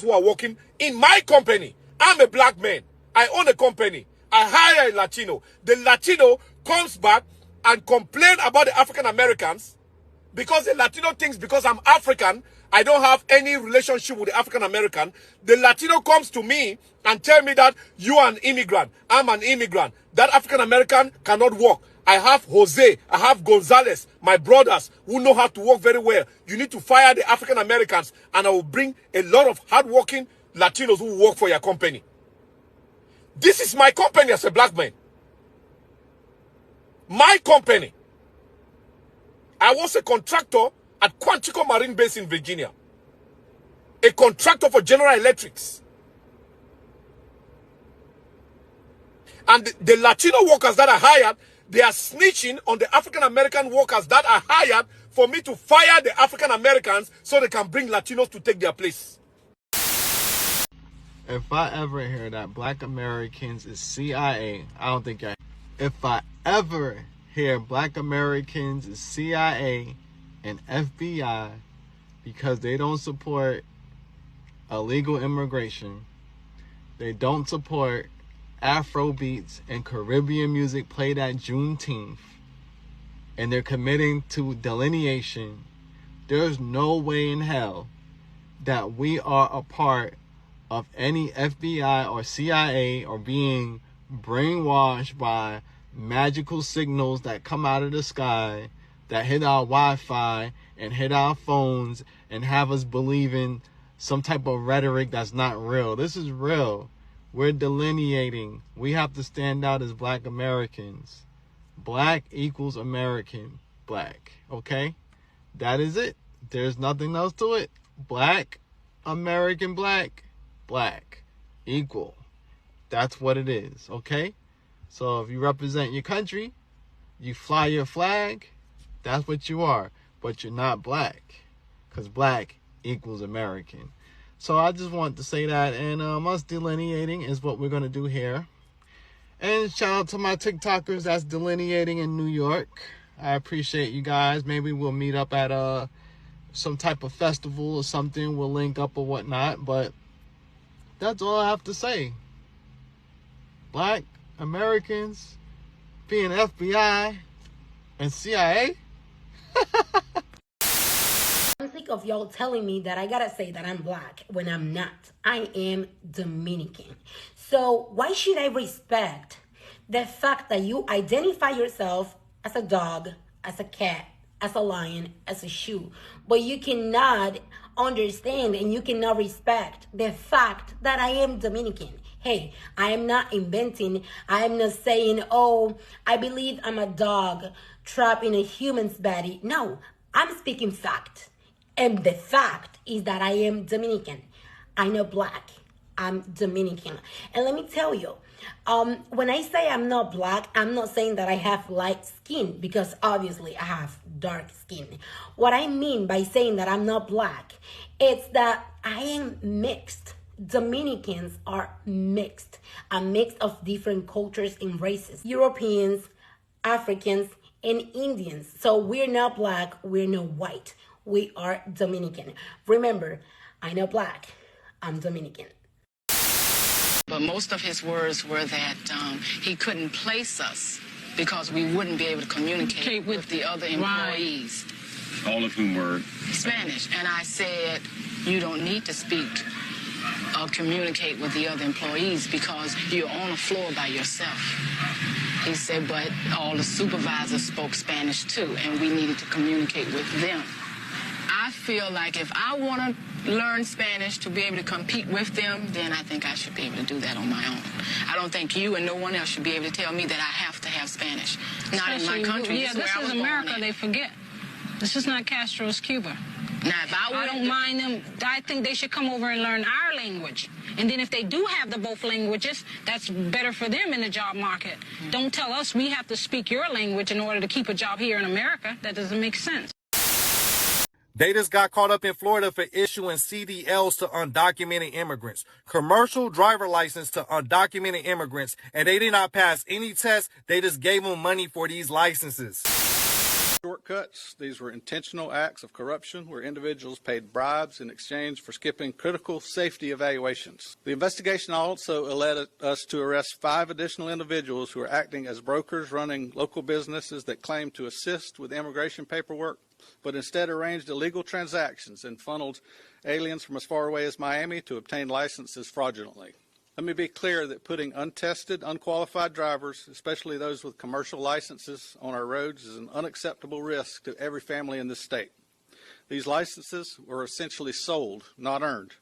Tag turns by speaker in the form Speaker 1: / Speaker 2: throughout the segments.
Speaker 1: who are working in my company. I'm a black man. I own a company. I hire a Latino. The Latino comes back and complains about the African Americans because the Latino thinks because I'm African, I don't have any relationship with the African American. The Latino comes to me and tell me that you are an immigrant. I'm an immigrant. That African American cannot work. I have Jose, I have Gonzalez, my brothers who know how to work very well. You need to fire the African Americans and I will bring a lot of hardworking Latinos who work for your company. This is my company as a black man. My company. I was a contractor at Quantico Marine Base in Virginia. A contractor for General Electrics. And the Latino workers that are hired, they are snitching on the African American workers that are hired for me to fire the African Americans so they can bring Latinos to take their place.
Speaker 2: If I ever hear that black Americans is CIA, I don't think if I ever hear black Americans is CIA and FBI because they don't support illegal immigration, they don't support Afro beats and Caribbean music played at Juneteenth, and they're committing to delineation, there's no way in hell that we are a part of any FBI or CIA or being brainwashed by magical signals that come out of the sky that hit our Wi-Fi and hit our phones and have us believing some type of rhetoric that's not real. This is real. We're delineating. We have to stand out as black Americans. Black equals American black. Okay? That is it. There's nothing else to it. Black, American black, black. Equal. That's what it is. Okay? So if you represent your country, you fly your flag, that's what you are. But you're not black. Because black equals American. So I just want to say that, and us delineating is what we're going to do here. And shout out to my TikTokers that's delineating in New York. I appreciate you guys. Maybe we'll meet up at some type of festival or something. We'll link up or whatnot. But that's all I have to say. Black Americans being FBI and CIA.
Speaker 3: I'm sick of y'all telling me that I gotta say that I'm black when I'm not. I am Dominican. So why should I respect the fact that you identify yourself as a dog, as a cat, as a lion, as a shoe, but you cannot understand and you cannot respect the fact that I am Dominican? Hey, I am not inventing. I am not saying, oh, I believe I'm a dog trapped in a human's body. No, I'm speaking fact. And the fact is that I am Dominican. I'm not black. I'm Dominican. And let me tell you, when I say I'm not black, I'm not saying that I have light skin, because obviously I have dark skin. What I mean by saying that I'm not black, it's that I am mixed. Dominicans are mixed. A mix of different cultures and races. Europeans, Africans, and Indians. So we're not black, we're not white. We are Dominican. Remember, I'm not black, I'm Dominican.
Speaker 4: But most of his words were that he couldn't place us because we wouldn't be able to communicate with the other employees.
Speaker 5: Right. All of whom were
Speaker 4: Spanish. And I said, you don't need to speak or communicate with the other employees because you're on the floor by yourself. He said, but all the supervisors spoke Spanish too, and we needed to communicate with them. I feel like if I want to learn Spanish to be able to compete with them, then I think I should be able to do that on my own. I don't think you and no one else should be able to tell me that I have to have Spanish. Not in my country.
Speaker 6: Yeah, this is America, they forget. This is not Castro's Cuba.
Speaker 4: Now, if
Speaker 6: I don't mind them. I think they should come over and learn our language. And then if they do have the both languages, that's better for them in the job market. Don't tell us we have to speak your language in order to keep a job here in America. That doesn't make sense.
Speaker 1: They just got caught up in Florida for issuing CDLs to undocumented immigrants, commercial driver license to undocumented immigrants, and they did not pass any tests. They just gave them money for these licenses.
Speaker 5: Shortcuts. These were intentional acts of corruption where individuals paid bribes in exchange for skipping critical safety evaluations. The investigation also led us to arrest 5 additional individuals who were acting as brokers running local businesses that claimed to assist with immigration paperwork, but instead arranged illegal transactions and funneled aliens from as far away as Miami to obtain licenses fraudulently. Let me be clear that putting untested, unqualified drivers, especially those with commercial licenses, on our roads is an unacceptable risk to every family in this state. These licenses were essentially sold, not earned.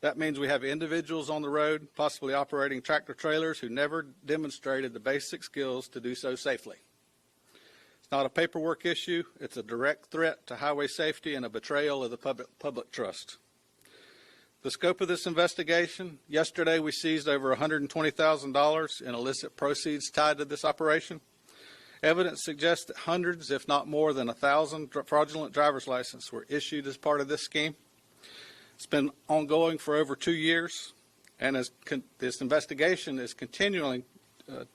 Speaker 5: That means we have individuals on the road, possibly operating tractor trailers, who never demonstrated the basic skills to do so safely. It's not a paperwork issue. It's a direct threat to highway safety and a betrayal of the public trust. The scope of this investigation: yesterday we seized over $120,000 in illicit proceeds tied to this operation. Evidence suggests that hundreds, if not more than 1,000 fraudulent driver's licenses were issued as part of this scheme. It's been ongoing for over 2 years, and this investigation is continuing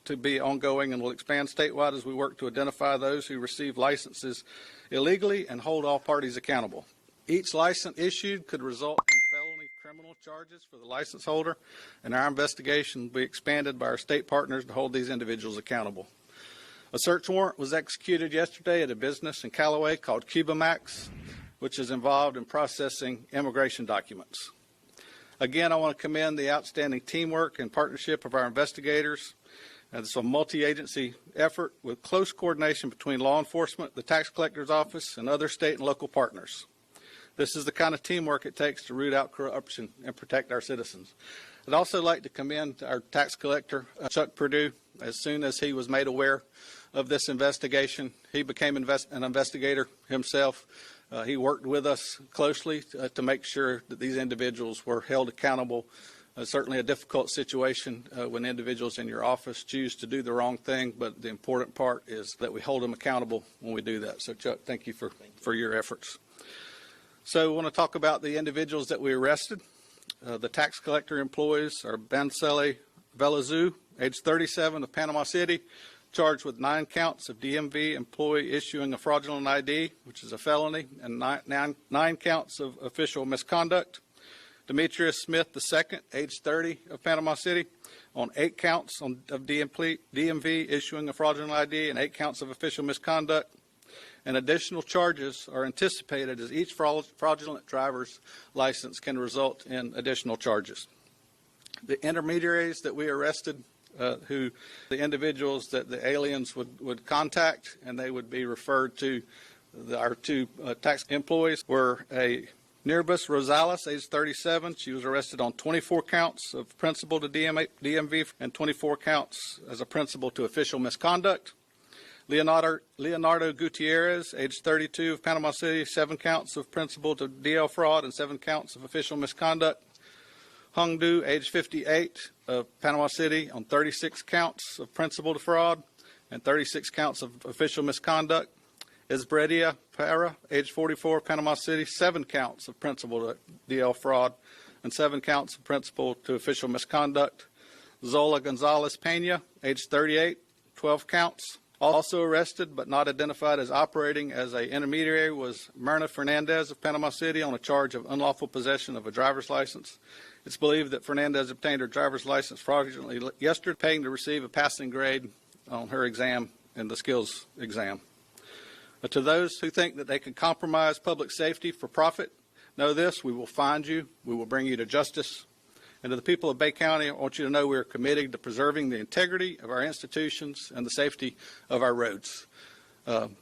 Speaker 5: to be ongoing and will expand statewide as we work to identify those who receive licenses illegally and hold all parties accountable. Each license issued could result in felony criminal charges for the license holder, and our investigation will be expanded by our state partners to hold these individuals accountable. A search warrant was executed yesterday at a business in Callaway called Cuba Max, which is involved in processing immigration documents. Again, I want to commend the outstanding teamwork and partnership of our investigators. It's a multi-agency effort with close coordination between law enforcement, the tax collector's office, and other state and local partners. This is the kind of teamwork it takes to root out corruption and protect our citizens. I'd also like to commend our tax collector, Chuck Perdue. As soon as he was made aware of this investigation, he became an investigator himself. He worked with us closely to make sure that these individuals were held accountable. Certainly a difficult situation when individuals in your office choose to do the wrong thing, but the important part is that we hold them accountable when we do that. So, Chuck, thank you for your efforts. So I want to talk about the individuals that we arrested. The tax collector employees are Bansele Velazou, age 37, of Panama City, charged with 9 counts of DMV employee issuing a fraudulent ID, which is a felony, and 9 counts of official misconduct. Demetrius Smith II, age 30, of Panama City, on 8 counts of DMV issuing a fraudulent ID and 8 counts of official misconduct. And additional charges are anticipated as each fraudulent driver's license can result in additional charges. The intermediaries that we arrested, the individuals that the aliens would contact, and they would be referred to our 2 tax employees, were a Nirbus Rosales, age 37. She was arrested on 24 counts of principal to DMV and 24 counts as a principal to official misconduct. Leonardo Gutierrez, age 32, of Panama City, 7 counts of principal to DL fraud and 7 counts of official misconduct. Hung Du, age 58, of Panama City, on 36 counts of principal to fraud and 36 counts of official misconduct. Esbredia Para, age 44, Panama City, 7 counts of principal to DL fraud and 7 counts of principal to official misconduct. Zola Gonzalez Pena, age 38, 12 counts. Also arrested but not identified as operating as an intermediary was Myrna Fernandez of Panama City on a charge of unlawful possession of a driver's license. It's believed that Fernandez obtained her driver's license fraudulently yesterday, paying to receive a passing grade on her exam and the skills exam. But to those who think that they can compromise public safety for profit, know this: we will find you, we will bring you to justice. And to the people of Bay County, I want you to know we are committed to preserving the integrity of our institutions and the safety of our roads.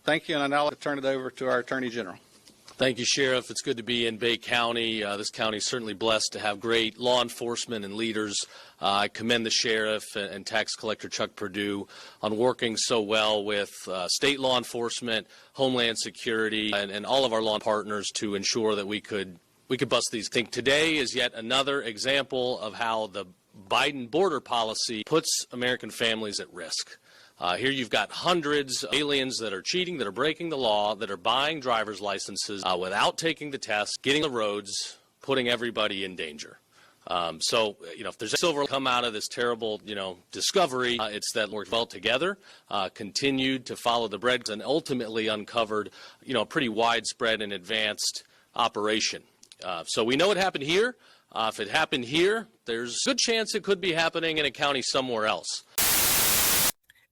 Speaker 5: Thank you, and I now like to turn it over to our Attorney General.
Speaker 7: Thank you, Sheriff. It's good to be in Bay County. This county is certainly blessed to have great law enforcement and leaders. I commend the Sheriff and Tax Collector Chuck Perdue on working so well with state law enforcement, Homeland Security, and all of our law partners to ensure that we could bust these. I think today is yet another example of how the Biden border policy puts American families at risk. Here you've got hundreds of aliens that are cheating, that are breaking the law, that are buying driver's licenses without taking the test, getting the roads, putting everybody in danger. So, if there's a silver come out of this terrible, discovery, it's that we worked well together, continued to follow the bread, and ultimately uncovered, a pretty widespread and advanced operation. So we know it happened here. If it happened here, there's a good chance it could be happening in a county somewhere else.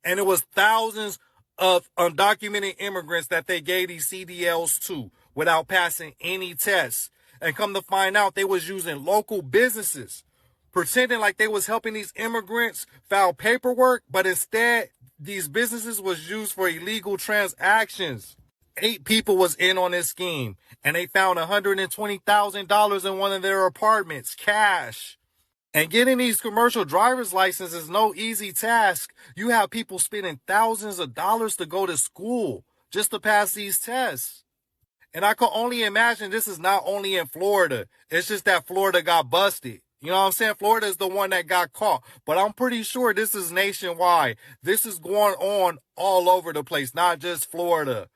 Speaker 1: And it was thousands of undocumented immigrants that they gave these CDLs to without passing any tests. And come to find out, they was using local businesses, pretending like they was helping these immigrants file paperwork, but instead, these businesses was used for illegal transactions. 8 people was in on this scheme, and they found $120,000 in one of their apartments, cash. And getting these commercial driver's licenses is no easy task. You have people spending thousands of dollars to go to school just to pass these tests. And I can only imagine this is not only in Florida. It's just that Florida got busted. You know what I'm saying? Florida is the one that got caught. But I'm pretty sure this is nationwide. This is going on all over the place, not just Florida.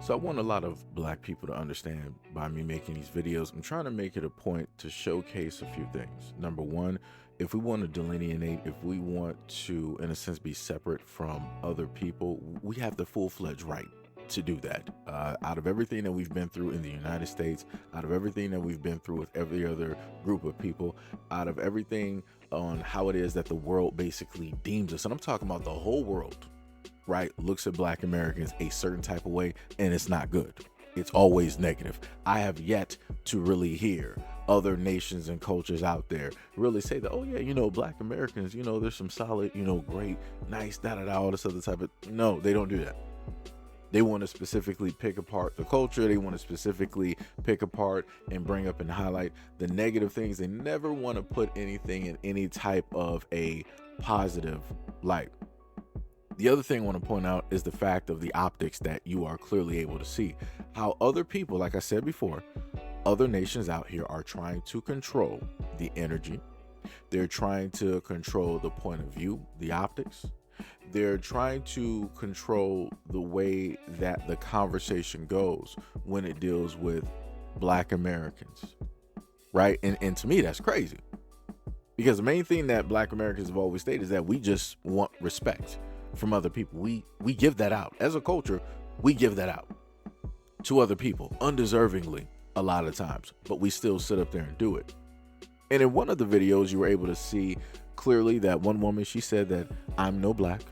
Speaker 8: So I want a lot of black people to understand by me making these videos, I'm trying to make it a point to showcase a few things. Number one, if we want to delineate, if we want to, in a sense, be separate from other people, we have the full-fledged right to do that. Out of everything that we've been through in the United States, out of everything that we've been through with every other group of people, out of everything on how it is that the world basically deems us, and I'm talking about the whole world, right, looks at black Americans a certain type of way, and it's not good. It's always negative. I have yet to really hear other nations and cultures out there really say that, oh yeah, black Americans, there's some solid, great, nice, all this other type of, no, they don't do that. They want to specifically pick apart the culture. They want to specifically pick apart and bring up and highlight the negative things. They never want to put anything in any type of a positive light. The other thing I want to point out is the fact of the optics that you are clearly able to see. How other people, like I said before, other nations out here are trying to control the energy. They're trying to control the point of view, the optics. They're trying to control the way that the conversation goes when it deals with black Americans, right? And to me, that's crazy. Because the main thing that black Americans have always stated is that we just want respect from other people. We give that out. As a culture, we give that out to other people undeservingly a lot of times, but we still sit up there and do it. And in one of the videos, you were able to see clearly that one woman, she said that I'm no black,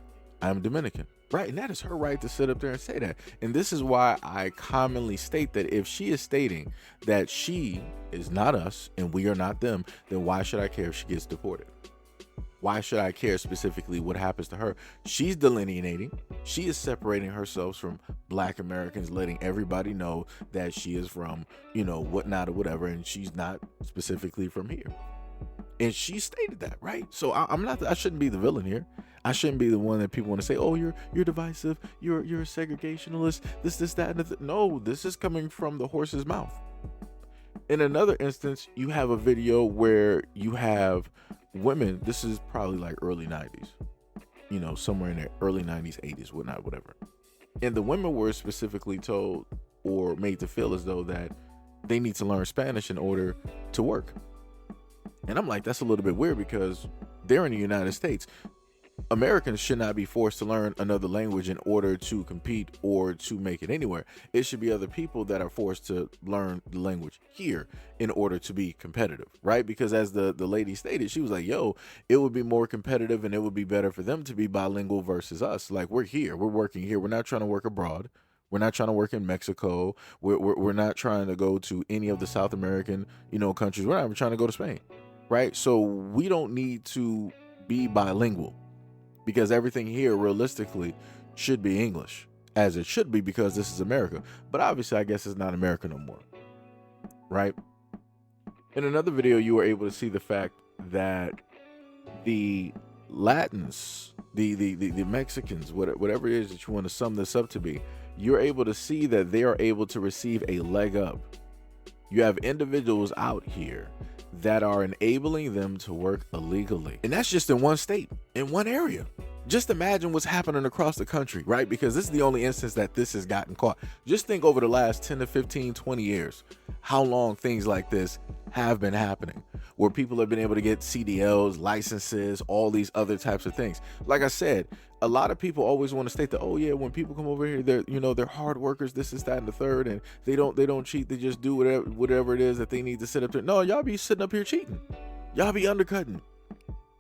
Speaker 8: I'm Dominican, right? And that is her right to sit up there and say that. And this is why I commonly state that if she is stating that she is not us and we are not them, then why should I care if she gets deported? Why should I care specifically what happens to her? She's delineating. She is separating herself from black Americans, letting everybody know that she is from, whatnot or whatever, and she's not specifically from here. And she stated that, right? So I shouldn't be the villain here. I shouldn't be the one that people want to say, oh, you're divisive, you're a segregationalist, this, that, and no, this is coming from the horse's mouth. In another instance, you have a video where you have women, this is probably like early 90s, somewhere in the early 90s, 80s, whatnot, whatever. And the women were specifically told or made to feel as though that they need to learn Spanish in order to work. And I'm like, that's a little bit weird because they're in the United States. Americans should not be forced to learn another language in order to compete or to make it anywhere. It should be other people that are forced to learn the language here in order to be competitive, right? Because as the lady stated, she was like, it would be more competitive and it would be better for them to be bilingual versus us. Like, we're here, we're working here. We're not trying to work abroad. We're not trying to work in Mexico. We're not trying to go to any of the South American, countries. We're not even trying to go to Spain, right? So we don't need to be bilingual. Because everything here realistically should be English, as it should be, because this is America. But obviously, I guess it's not America no more, right? In another video, you were able to see the fact that the Latins, the Mexicans, whatever it is that you want to sum this up to be, you're able to see that they are able to receive a leg up. You have individuals out here that are enabling them to work illegally. And that's just in one state, in one area. Just imagine what's happening across the country, right? Because this is the only instance that this has gotten caught. Just think over the last 10 to 15, 20 years, how long things like this have been happening, where people have been able to get CDLs, licenses, all these other types of things. Like I said, a lot of people always want to state that, oh yeah, when people come over here, they're hard workers, this is that and the third, and they don't cheat, they just do whatever it is that they need to sit up there. No, y'all be sitting up here cheating, y'all be undercutting.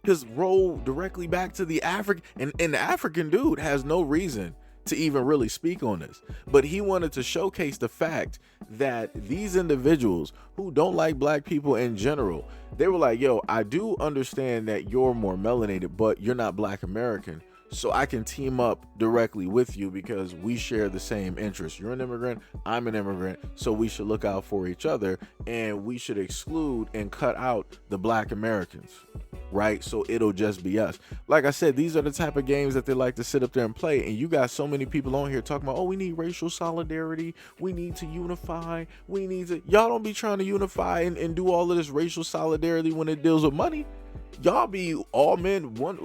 Speaker 8: Just roll directly back to the African, and the African dude has no reason to even really speak on this, but he wanted to showcase the fact that these individuals who don't like black people in general, they were like, yo, I do understand that you're more melanated, but you're not black American, so I can team up directly with you because we share the same interests. You're an immigrant, I'm an immigrant, so we should look out for each other, and we should exclude and cut out the black Americans, right? So it'll just be us. Like I said, these are the type of games that they like to sit up there and play, and you got so many people on here talking about, oh, we need racial solidarity, we need to unify, we need to, y'all don't be trying to unify and do all of this racial solidarity when it deals with money. Y'all be all men, one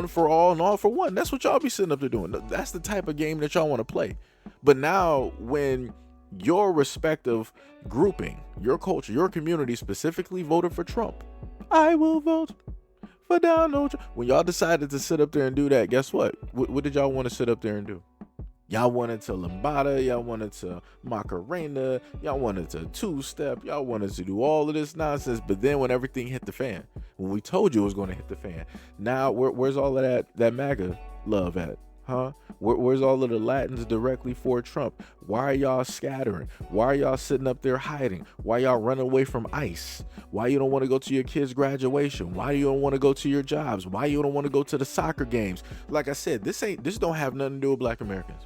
Speaker 8: for all and all for one. That's what y'all be sitting up there doing. That's the type of game that y'all want to play. But now when your respective grouping, your culture, your community specifically voted for Trump, I will vote for Donald Trump. When y'all decided to sit up there and do that, guess what? What did y'all want to sit up there and do? Y'all wanted to lambada, y'all wanted to macarena, y'all wanted to two-step, y'all wanted to do all of this nonsense, but then when everything hit the fan, when we told you it was going to hit the fan, now where's all of that MAGA love at? Huh? Where's all of the Latins directly for Trump? Why are y'all scattering? Why are y'all sitting up there hiding? Why y'all running away from ICE? Why you don't want to go to your kids' graduation? Why you don't want to go to your jobs? Why you don't want to go to the soccer games? Like I said, this don't have nothing to do with black Americans.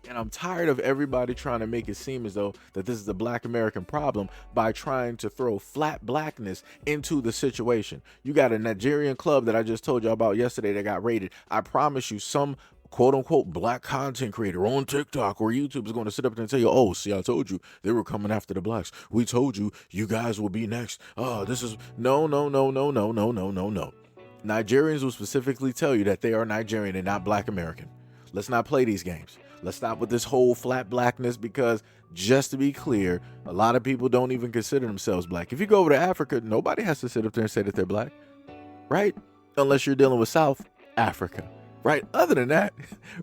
Speaker 8: And I'm tired of everybody trying to make it seem as though that this is a black American problem by trying to throw flat blackness into the situation. You got a Nigerian club that I just told you about yesterday that got raided. I promise you, some quote unquote black content creator on TikTok or YouTube is going to sit up there and tell you, oh, see, I told you they were coming after the blacks. We told you, you guys will be next. Oh, this is no. Nigerians will specifically tell you that they are Nigerian and not black American. Let's not play these games. Let's stop with this whole flat blackness, because just to be clear, a lot of people don't even consider themselves black. If you go over to Africa, nobody has to sit up there and say that they're black, right? Unless you're dealing with South Africa, right? Other than that,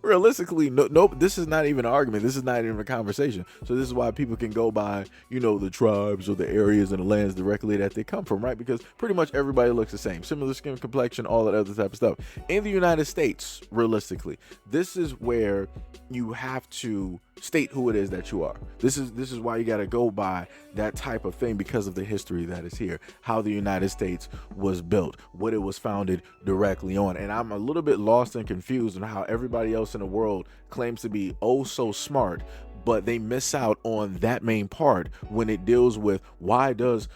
Speaker 8: realistically, no, this is not even an argument. This is not even a conversation. So this is why people can go by, the tribes or the areas and the lands directly that they come from, right? Because pretty much everybody looks the same. Similar skin complexion, all that other type of stuff. In the United States, realistically, this is where you have to state who it is that you are. This is why you got to go by that type of thing, because of the history that is here, how the United States was built, what it was founded directly on. And I'm a little bit lost and confused on how everybody else in the world claims to be oh so smart, but they miss out on that main part when it deals with why does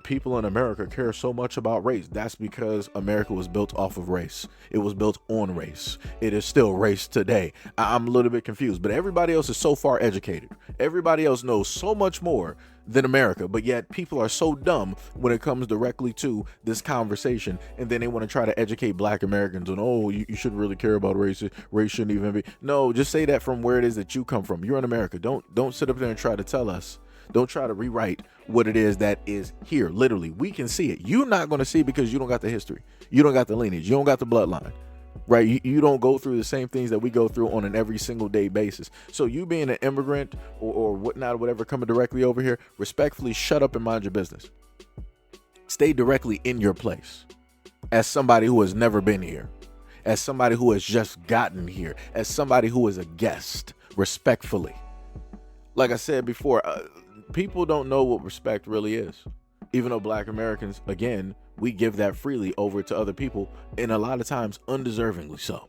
Speaker 8: people in America care so much about race. That's because America was built off of race. It was built on race. It is still race today. I'm a little bit confused, but everybody else is so far educated. Everybody else knows so much more than America, but yet people are so dumb when it comes directly to this conversation, and then they want to try to educate black Americans on, oh, you shouldn't really care about race shouldn't even be. No, just say that from where it is that you come from. You're in America. Don't sit up there and try to tell us. Don't try to rewrite what it is that is here. Literally, we can see it. You're not going to see it because you don't got the history. You don't got the lineage. You don't got the bloodline. Right? You don't go through the same things that we go through on an every single day basis. So you being an immigrant or whatnot, or whatever, coming directly over here, respectfully shut up and mind your business. Stay directly in your place. As somebody who has never been here, as somebody who has just gotten here, as somebody who is a guest, respectfully. Like I said before, people don't know what respect really is. Even though black Americans, again, we give that freely over to other people, and a lot of times undeservingly so.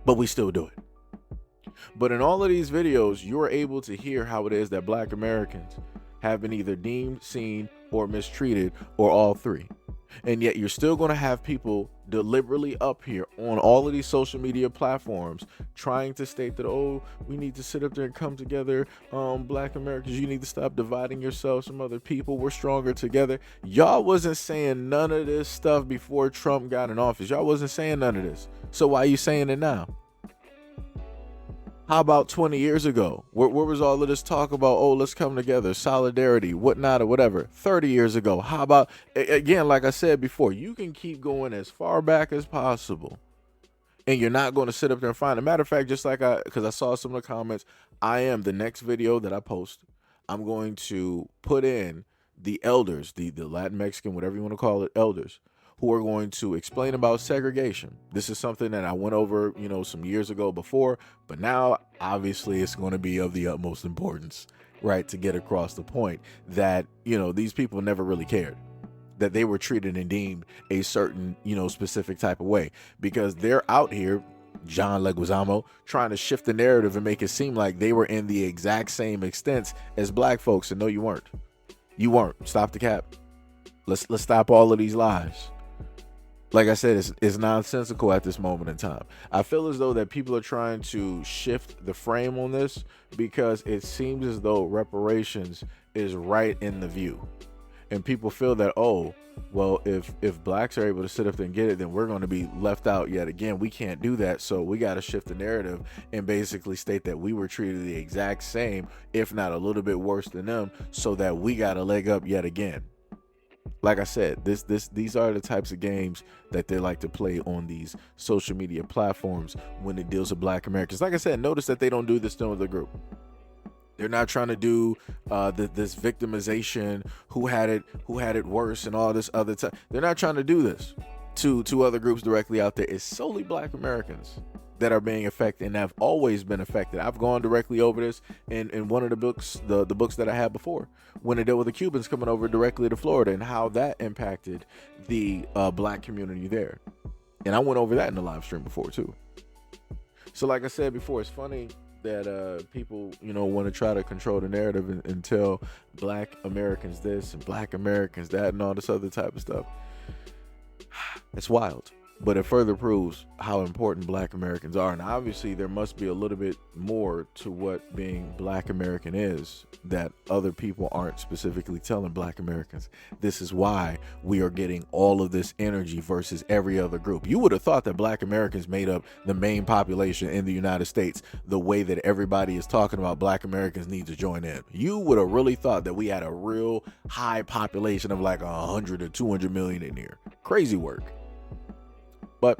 Speaker 8: But we still do it. But in all of these videos, you're able to hear how it is that black Americans have been either deemed, seen, or mistreated, or all three. And yet you're still going to have people deliberately up here on all of these social media platforms trying to state that, oh, we need to sit up there and come together. Black Americans, you need to stop dividing yourselves from other people. We're stronger together. Y'all wasn't saying none of this stuff before Trump got in office. Y'all wasn't saying none of this. So why are you saying it now? How about 20 years ago? Where was all of this talk about, oh, let's come together, solidarity, whatnot, or whatever? 30 years ago. How about, again, like I said before, you can keep going as far back as possible. And you're not going to sit up there and find. A matter of fact, just like because I saw some of the comments, the next video that I post, I'm going to put in the elders, the Latin Mexican, whatever you want to call it, elders, who are going to explain about segregation. This is something that I went over, some years ago before, but now obviously it's going to be of the utmost importance, right, to get across the point that, these people never really cared, that they were treated and deemed a certain, specific type of way, because they're out here, John Leguizamo, trying to shift the narrative and make it seem like they were in the exact same extent as black folks. And no, you weren't. You weren't. Stop the cap. Let's stop all of these lies. Like I said, it's nonsensical at this moment in time. I feel as though that people are trying to shift the frame on this because it seems as though reparations is right in the view. And people feel that, oh, well, if blacks are able to sit up there and get it, then we're going to be left out yet again. We can't do that. So we got to shift the narrative and basically state that we were treated the exact same, if not a little bit worse than them, so that we got a leg up yet again. Like I said, these are the types of games that they like to play on these social media platforms when it deals with black Americans. Like I said, notice that they don't do this to the group. They're not trying to do this victimization, who had it worse and all this other time. They're not trying to do this to other groups directly out there. It's solely black Americans that are being affected and have always been affected. I've gone directly over this in one of the books, the books that I had before, when it dealt with the Cubans coming over directly to Florida and how that impacted the black community there. And I went over that in the live stream before too. So like I said before, it's funny that people, want to try to control the narrative and tell black Americans this and black Americans that and all this other type of stuff. It's wild. But it further proves how important black Americans are. And obviously there must be a little bit more to what being black American is that other people aren't specifically telling black Americans. This is why we are getting all of this energy versus every other group. You would have thought that black Americans made up the main population in the United States the way that everybody is talking about black Americans need to join in. You would have really thought that we had a real high population of like 100 or 200 million in here. Crazy work. But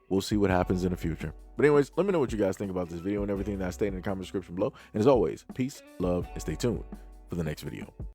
Speaker 8: we'll see what happens in the future. But anyways, let me know what you guys think about this video and everything that I stated in the comment description below. And as always, peace, love, and stay tuned for the next video.